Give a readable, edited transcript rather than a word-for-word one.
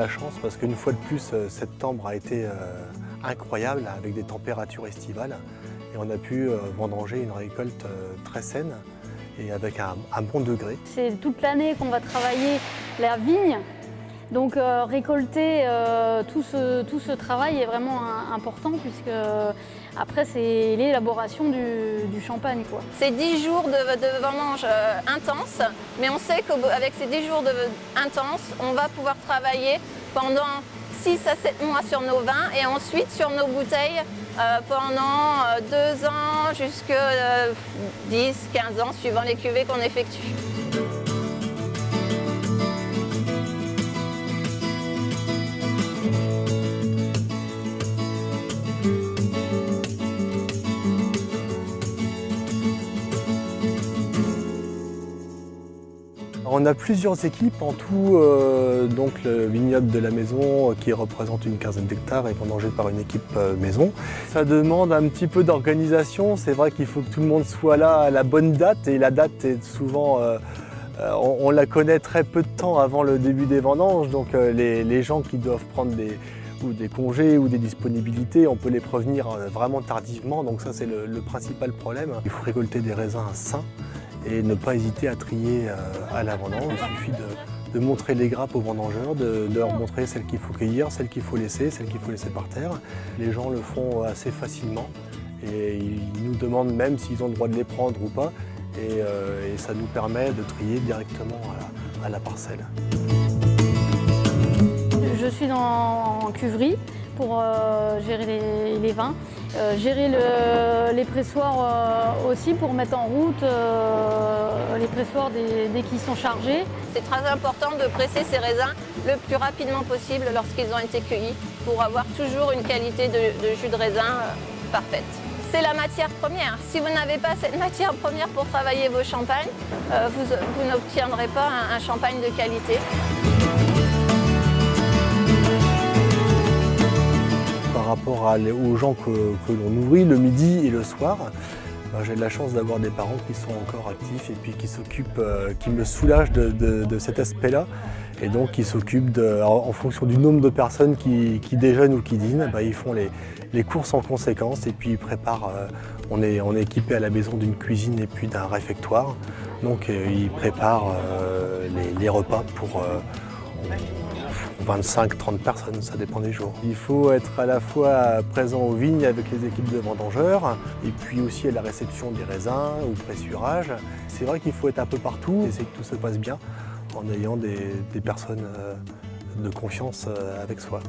la chance parce qu'une fois de plus, septembre a été incroyable avec des températures estivales et on a pu vendanger une récolte très saine et avec un bon degré. C'est toute l'année qu'on va travailler la vigne, donc récolter tout ce travail est vraiment important puisque après c'est l'élaboration du champagne, quoi. C'est 10 jours de vendange intense, mais on sait qu'avec ces 10 jours intenses, on va pouvoir travailler pendant 6 à 7 mois sur nos vins et ensuite sur nos bouteilles pendant 2 ans jusqu'à 10, 15 ans suivant les cuvées qu'on effectue. On a plusieurs équipes en tout, donc le vignoble de la maison qui représente une quinzaine d'hectares est vendangé par une équipe maison. Ça demande un petit peu d'organisation, c'est vrai qu'il faut que tout le monde soit là à la bonne date et la date est souvent, on la connaît très peu de temps avant le début des vendanges, donc les gens qui doivent prendre des congés ou des disponibilités, on peut les prévenir vraiment tardivement, donc ça c'est le principal problème. Il faut récolter des raisins sains et ne pas hésiter à trier à la vendange. Il suffit de montrer les grappes aux vendangeurs, de leur montrer celles qu'il faut cueillir, celles qu'il faut laisser par terre. Les gens le font assez facilement et ils nous demandent même s'ils ont le droit de les prendre ou pas et ça nous permet de trier directement à la parcelle. Je suis en cuverie pour gérer les vins, gérer les pressoirs aussi pour mettre en route les pressoirs dès qu'ils sont chargés. C'est très important de presser ces raisins le plus rapidement possible lorsqu'ils ont été cueillis pour avoir toujours une qualité de jus de raisin parfaite. C'est la matière première. Si vous n'avez pas cette matière première pour travailler vos champagnes, vous n'obtiendrez pas un champagne de qualité. Par rapport aux gens que l'on nourrit le midi et le soir, j'ai de la chance d'avoir des parents qui sont encore actifs et puis qui s'occupent, qui me soulagent de cet aspect-là. Et donc qui s'occupent, en fonction du nombre de personnes qui déjeunent ou qui dînent, ils font les courses en conséquence et puis ils préparent, on est équipé à la maison d'une cuisine et puis d'un réfectoire. Donc ils préparent les repas pour 25-30 personnes, ça dépend des jours. Il faut être à la fois présent aux vignes avec les équipes de vendangeurs et puis aussi à la réception des raisins, au pressurage. C'est vrai qu'il faut être un peu partout, essayer que tout se passe bien en ayant des personnes de confiance avec soi.